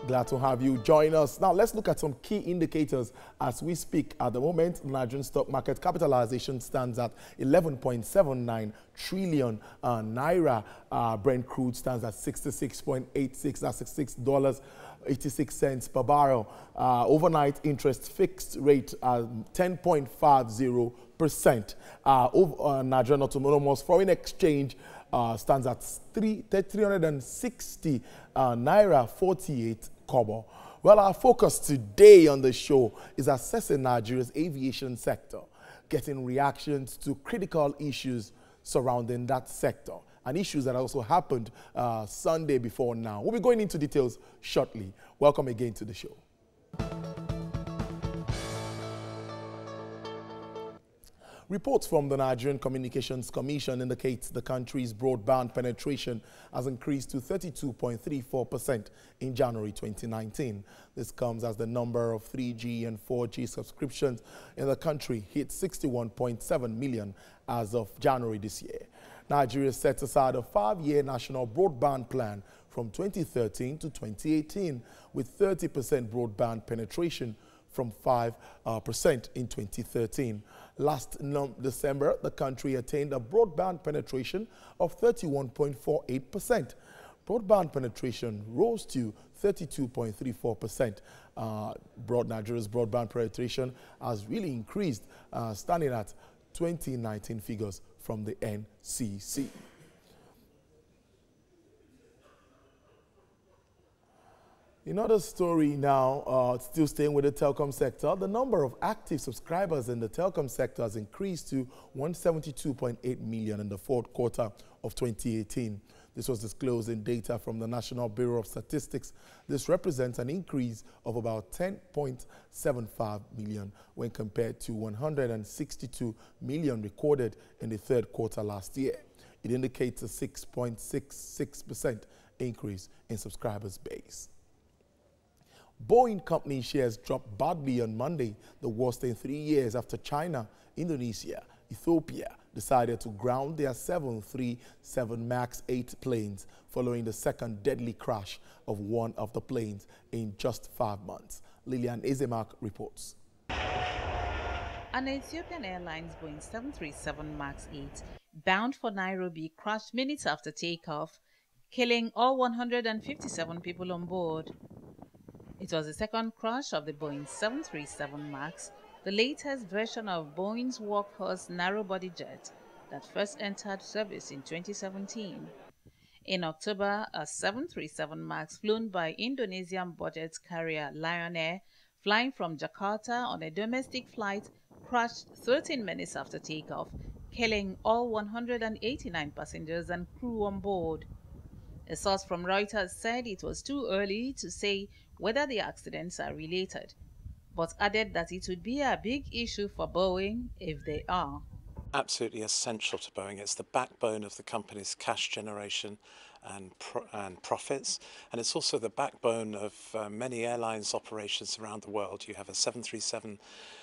Glad to have you join us. Now, let's look at some key indicators as we speak. At the moment, Nigerian stock market capitalization stands at 11.79 trillion naira. Brent crude stands at 66.86, that's $66.86 per barrel. Overnight interest fixed rate 10.50%. Nigerian autonomous foreign exchange stands at 360 naira 48 kobo. Well, our focus today on the show is assessing Nigeria's aviation sector, getting reactions to critical issues surrounding that sector and issues that also happened Sunday before now. We'll be going into details shortly. Welcome again to the show. Reports from the Nigerian Communications Commission indicates the country's broadband penetration has increased to 32.34% in January 2019. This comes as the number of 3G and 4G subscriptions in the country hit 61.7 million as of January this year. Nigeria set aside a 5-year national broadband plan from 2013 to 2018 with 30% broadband penetration from 5% in 2013. Last December, the country attained a broadband penetration of 31.48%. Broadband penetration rose to 32.34%. Nigeria's broadband penetration has really increased, standing at 2019 figures from the NCC. Another story now, still staying with the telecom sector, the number of active subscribers in the telecom sector has increased to 172.8 million in the fourth quarter of 2018. This was disclosed in data from the National Bureau of Statistics. This represents an increase of about 10.75 million when compared to 162 million recorded in the third quarter last year. It indicates a 6.66% increase in subscribers base. Boeing company shares dropped badly on Monday, the worst in 3 years after China, Indonesia, Ethiopia decided to ground their 737 MAX 8 planes following the second deadly crash of one of the planes in just 5 months. Lilian Ezemak reports. An Ethiopian Airlines Boeing 737 MAX 8 bound for Nairobi crashed minutes after takeoff, killing all 157 people on board. It was the second crash of the Boeing 737 MAX, the latest version of Boeing's workhorse narrow-body jet that first entered service in 2017. In October, a 737 MAX flown by Indonesian budget carrier Lion Air, flying from Jakarta on a domestic flight, crashed 13 minutes after takeoff, killing all 189 passengers and crew on board. A source from Reuters said it was too early to say whether the accidents are related, but added that it would be a big issue for Boeing if they are. Absolutely essential to Boeing. It's the backbone of the company's cash generation and profits, and it's also the backbone of many airlines operations around the world. You have a 737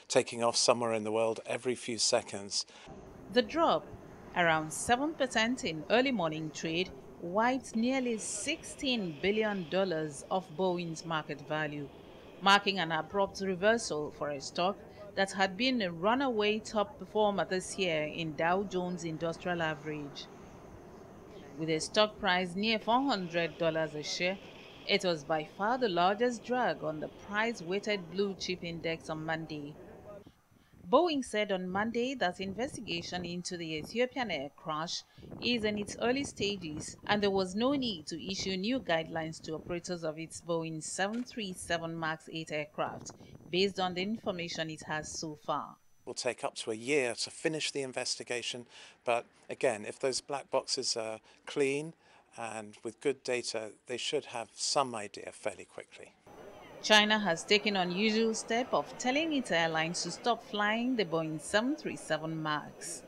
taking off somewhere in the world every few seconds. The drop, around 7% in early morning trade, wiped nearly $16 billion of Boeing's market value, marking an abrupt reversal for a stock that had been a runaway top performer this year in Dow Jones Industrial Average. With a stock price near $400 a share, it was by far the largest drag on the price-weighted blue chip index on Monday. Boeing said on Monday that investigation into the Ethiopian air crash is in its early stages and there was no need to issue new guidelines to operators of its Boeing 737 MAX 8 aircraft based on the information it has so far. It will take up to a year to finish the investigation, but again, if those black boxes are clean and with good data, they should have some idea fairly quickly. China has taken an unusual step of telling its airlines to stop flying the Boeing 737 MAX.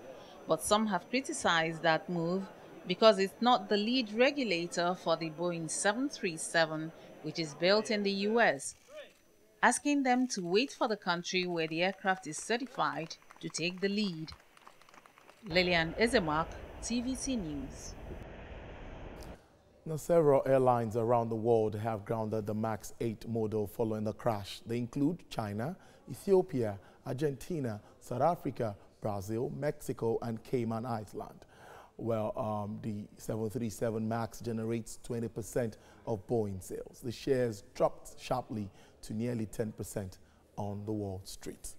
But some have criticized that move because it's not the lead regulator for the Boeing 737, which is built in the US, asking them to wait for the country where the aircraft is certified to take the lead. Lilian Ezemak, TVC News. Now, several airlines around the world have grounded the MAX 8 model following the crash. They include China, Ethiopia, Argentina, South Africa, Brazil, Mexico, and Cayman Island. Well, the 737 MAX generates 20% of Boeing sales. The shares dropped sharply to nearly 10% on the Wall Street.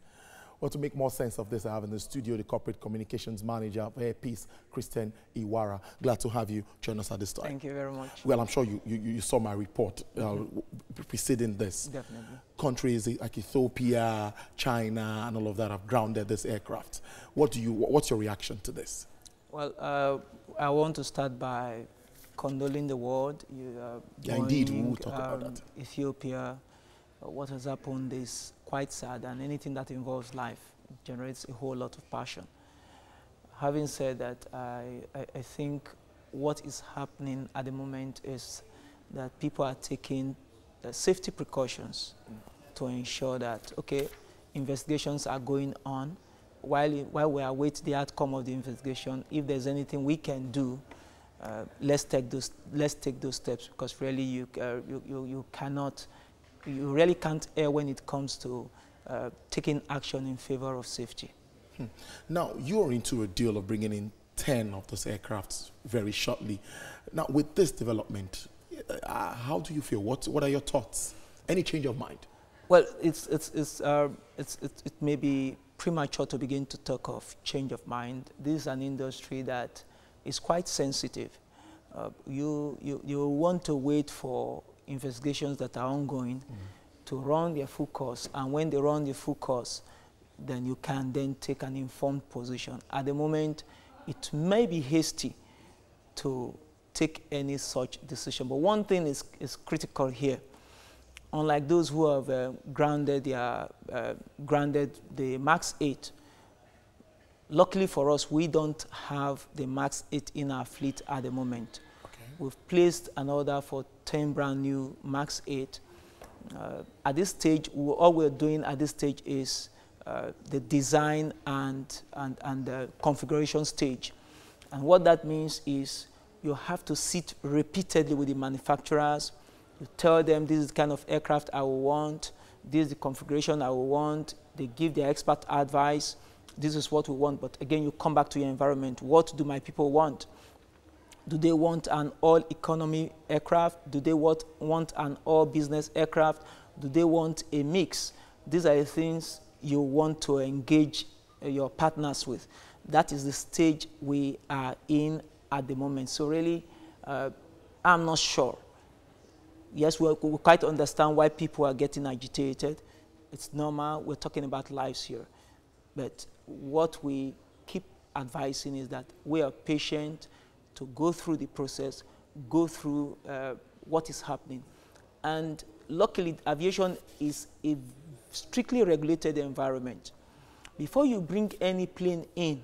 Well, to make more sense of this, I have in the studio the Corporate Communications Manager of Air Peace, Christian Iwara. Glad to have you join us at this time. Thank you very much. Well, I'm sure you saw my report preceding this. Definitely. Countries like Ethiopia, China, and all of that have grounded this aircraft. What's your reaction to this? Well, I want to start by condoling the world. Yeah, indeed, we will talk about that. Ethiopia, what has happened is quite sad, and anything that involves life generates a whole lot of passion. Having said that, I think what is happening at the moment is that people are taking safety precautions to ensure that, okay, investigations are going on. While we await the outcome of the investigation, if there's anything we can do, let's take those steps, because really you really can't err when it comes to taking action in favor of safety. Now, you're into a deal of bringing in 10 of those aircrafts very shortly. Now, with this development, how do you feel? What are your thoughts? Any change of mind? Well, it may be premature to begin to talk of change of mind. This is an industry that is quite sensitive. You want to wait for investigations that are ongoing to run their full course, and when they run the full course, then you can then take an informed position. At the moment, it may be hasty to take any such decision, but one thing is critical here. Unlike those who have grounded the MAX 8, luckily for us, we don't have the MAX 8 in our fleet at the moment. Okay. We've placed an order for 10 brand new MAX 8. At this stage, all we're doing at this stage is the design and the configuration stage. And what that means is you have to sit repeatedly with the manufacturers. You tell them this is the kind of aircraft I will want, this is the configuration I will want. They give their expert advice. This is what we want. But again, you come back to your environment. What do my people want? Do they want an all-economy aircraft? Do they want an all-business aircraft? Do they want a mix? These are the things you want to engage your partners with. That is the stage we are in at the moment. So really, I'm not sure. Yes, we quite understand why people are getting agitated. It's normal. We're talking about lives here. But what we keep advising is that we are patient to go through the process, go through what is happening. And luckily, aviation is a strictly regulated environment. Before you bring any plane in,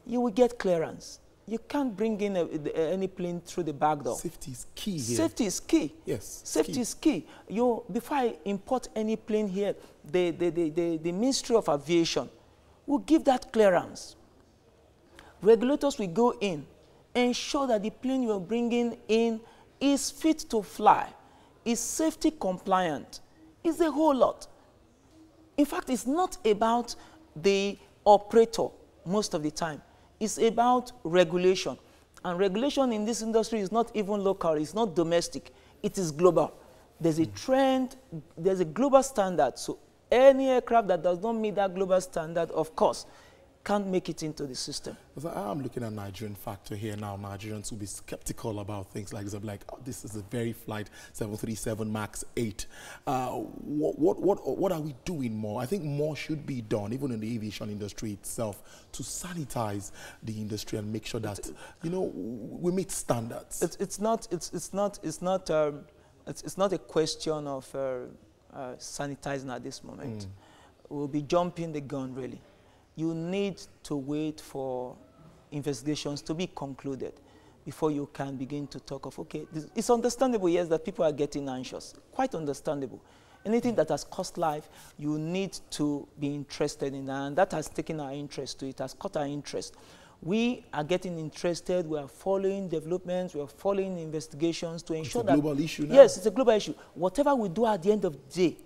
you will get clearance. You can't bring in any plane through the back door. Safety is key here. Safety is key. Yes. Safety is key. Before I import any plane here, the Ministry of Aviation will give that clearance. Regulators will go in, ensure that the plane you're bringing in is fit to fly, is safety compliant. It's a whole lot. In fact, it's not about the operator most of the time. It's about regulation. And regulation in this industry is not even local, it's not domestic, it is global. There's a trend, there's a global standard. So any aircraft that does not meet that global standard, of course, can't make it into the system. I'm looking at Nigerian factor here now. Nigerians will be skeptical about things like this. I'm like, oh, this is a very flight 737 MAX 8. What are we doing more? I think more should be done, even in the aviation industry itself, to sanitize the industry and make sure that we meet standards. It's not a question of sanitizing at this moment. We'll be jumping the gun, really. You need to wait for investigations to be concluded before you can begin to talk of, okay, it's understandable, yes, that people are getting anxious. Quite understandable. Anything that has cost life, you need to be interested in that, and that has taken our interest to it, has caught our interest. We are getting interested. We are following developments. We are following investigations to ensure that... It's a global issue now. Yes, it's a global issue. Whatever we do at the end of the day,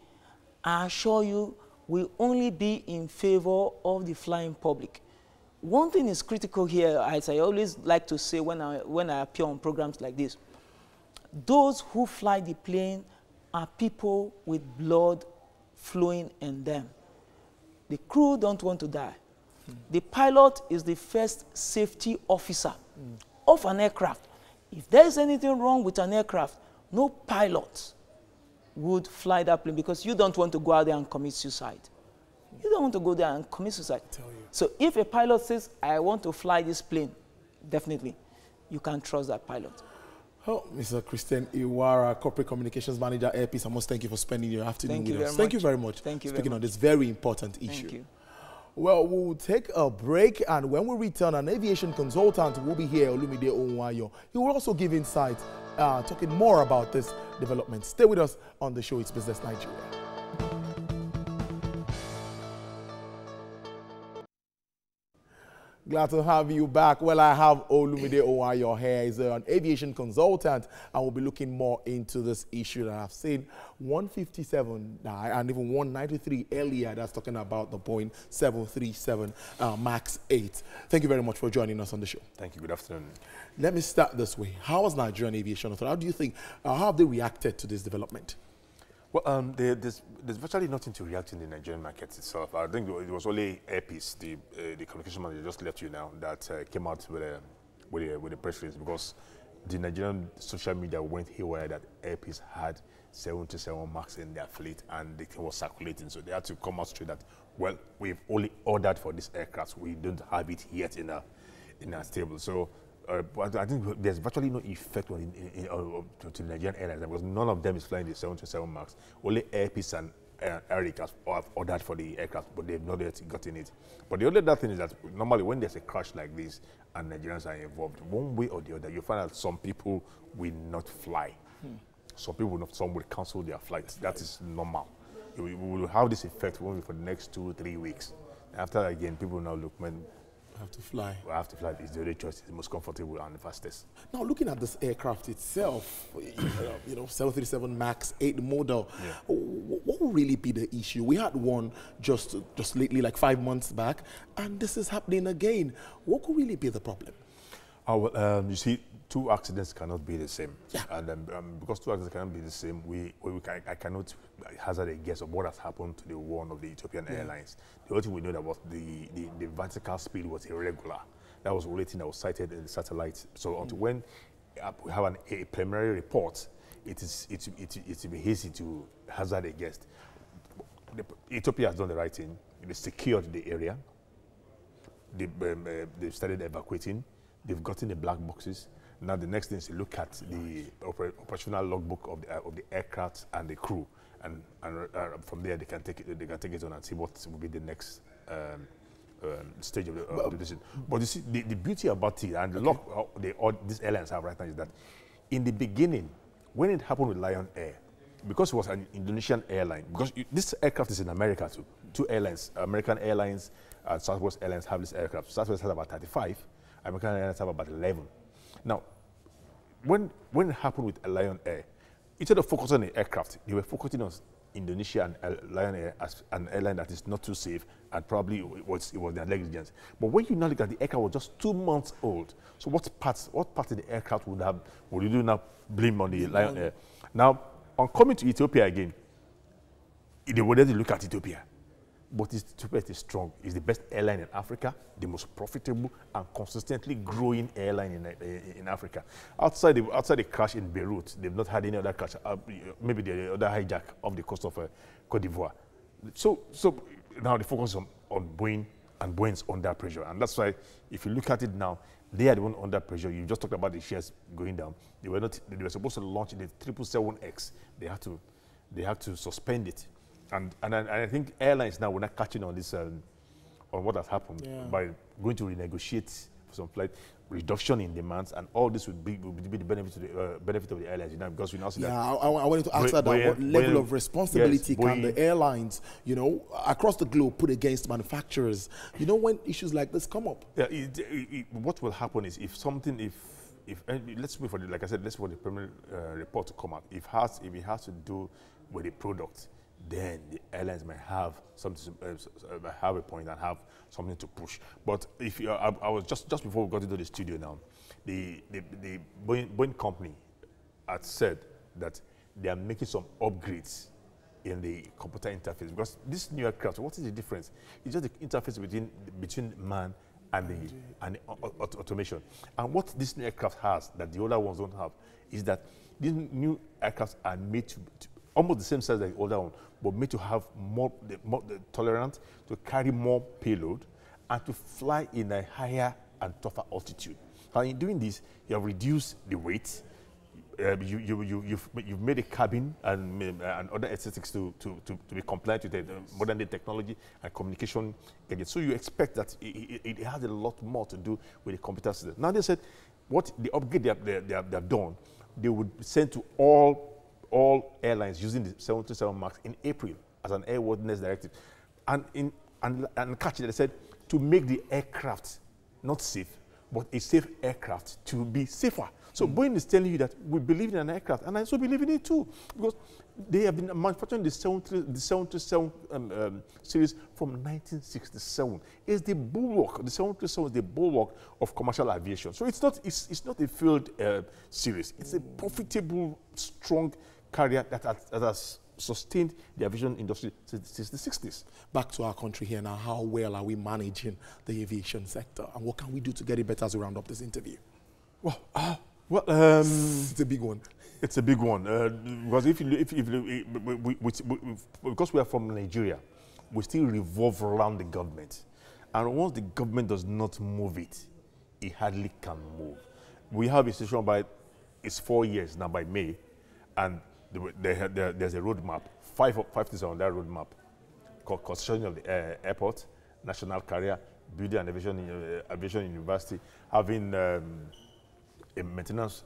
I assure you, will only be in favor of the flying public. One thing is critical here, as I always like to say when I appear on programs like this. Those who fly the plane are people with blood flowing in them. The crew don't want to die. The pilot is the first safety officer of an aircraft. If there is anything wrong with an aircraft, no pilot would fly that plane because you don't want to go out there and commit suicide. You don't want to go there and commit suicide. So if a pilot says, I want to fly this plane, definitely, you can trust that pilot. Oh, Mr. Christian Iwara, Corporate Communications Manager, Airpeace, I must thank you for spending your afternoon with us. Thank you very much. Thank you Speaking on this very important issue. Thank you. Well, we'll take a break, and when we return, an aviation consultant will be here, Olumide Onwayo. He will also give insight, talking more about this development. Stay with us on the show, It's Business Nigeria. Glad to have you back. Well, I have Olumide Onwayo here. He's an aviation consultant, and we'll be looking more into this issue that I've seen 157 die and even 193 earlier. That's talking about the Boeing 737 MAX 8. Thank you very much for joining us on the show. Thank you. Good afternoon. Let me start this way. How has Nigerian Aviation Authority, how do you think, how have they reacted to this development? Well, there's virtually nothing to react in the Nigerian market itself. I think it was only Airpeace, the communication manager just left you now, that came out with a press release, because the Nigerian social media went haywire that Airpeace had 737 MAX in their fleet and the thing was circulating. So they had to come out straight that, well, we've only ordered for this aircraft. We don't have it yet in our stable. So but I think there's virtually no effect on to the Nigerian airlines, because none of them is flying the 737 MAX. Only Airpeace and Eric have ordered for the aircraft, but they've not yet gotten it. But the other thing is that normally when there's a crash like this and Nigerians are involved, one way or the other, you find that some people will not fly. Some will cancel their flights. That is normal. We will have this effect only for the next 2-3 weeks. After that, again, people now look, man, have to fly. I have to fly. It's the only choice. It's the most comfortable and the fastest. Now, looking at this aircraft itself, 737 MAX 8 model, what will really be the issue? We had one just lately, like 5 months back, and this is happening again. What could really be the problem? You see, two accidents cannot be the same. Yeah. And because two accidents cannot be the same, I cannot hazard a guess of what has happened to the one of the Ethiopian Airlines. The only thing we know that was the vertical speed was irregular. That was the only thing that was cited in the satellite. So until when we have a preliminary report, it's be easy to hazard a guess. Ethiopia has done the right thing. They secured the area. They've started evacuating. They've gotten the black boxes. Now the next thing is to look at the operational logbook of the aircraft and the crew, and from there they can take it on and see what will be the next stage of the decision. But you see, the beauty about it and the luck these airlines have right now is that in the beginning, when it happened with Lion Air, because it was an Indonesian airline, because this aircraft is in America too. Two airlines, American Airlines and Southwest Airlines have this aircraft. Southwest has about 35. American Airlines have about 11. Now, when it happened with Lion Air, instead of focusing on the aircraft, they were focusing on Indonesia and Lion Air as an airline that is not too safe, and probably it was their negligence. But when you now look at the aircraft was just 2 months old, so what parts of the aircraft would you do now blame on the Lion Air? Now, on coming to Ethiopia again, they wanted to look at Ethiopia. But Ethiopia is strong. It's the best airline in Africa, the most profitable and consistently growing airline in Africa. Outside the crash in Beirut, they've not had any other crash. Maybe the other hijack off the coast of Cote d'Ivoire. So now the focus is on Boeing, and Boeing's under pressure. And that's why, if you look at it now, they are the one under pressure. You just talked about the shares going down. They were supposed to launch the 777X. They had to suspend it. And I think airlines now were not catching on this, on what has happened by going to renegotiate some flight, reduction in demands, and all this would be the benefit of the airlines. You know, because we now see that. Yeah, I wanted to ask that what level of responsibility can the airlines, you know, across the globe put against manufacturers, you know, when issues like this come up? Yeah, what will happen is if let's wait for like I said, let's wait for the preliminary report to come out. If it has to do with the product, then the airlines might have something, have a point and have something to push. But if I was just before we got into the studio now, the Boeing company had said that they are making some upgrades in the computer interface, because this new aircraft, what is the difference? It's just the interface between man and the automation. And what this new aircraft has that the older ones don't have is that these new aircrafts are made to almost the same size as the older one, but made to have more tolerant, to carry more payload, and to fly in a higher and tougher altitude. And in doing this, you have reduced the weight. You've made a cabin and other aesthetics to be compliant with the modern day technology and communication gadgets. So you expect that it has a lot more to do with the computer system. Now they said, what the upgrade they have done, they would send to all airlines using the 737 MAX in April as an airworthiness directive, and catch it. They said to make the aircraft not safe, but a safe aircraft to be safer. So Boeing is telling you that we believe in an aircraft, and I also believe in it too, because they have been manufacturing the 737 series from 1967. It's the bulwark. The 737 is the bulwark of commercial aviation. So it's not a failed series. It's a profitable, strong carrier that has sustained the aviation industry since the 60s. Back to our country here now, how well are we managing the aviation sector, and what can we do to get it better as we round up this interview? Well, it's a big one. It's a big one because because we are from Nigeria, we still revolve around the government, and once the government does not move it, it hardly can move. We have a situation it's 4 years now by May, and there's a roadmap. Five things are on that roadmap: construction of the airport, national carrier, building an aviation university, having a maintenance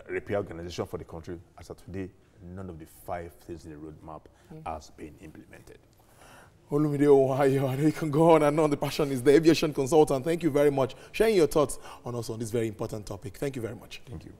repair organization for the country. As of today, none of the 5 things in the roadmap has been implemented. Olumide Owayo, I know you can go on and on. The passion is the aviation consultant. Thank you very much sharing your thoughts on us on this very important topic. Thank you very much. Thank you.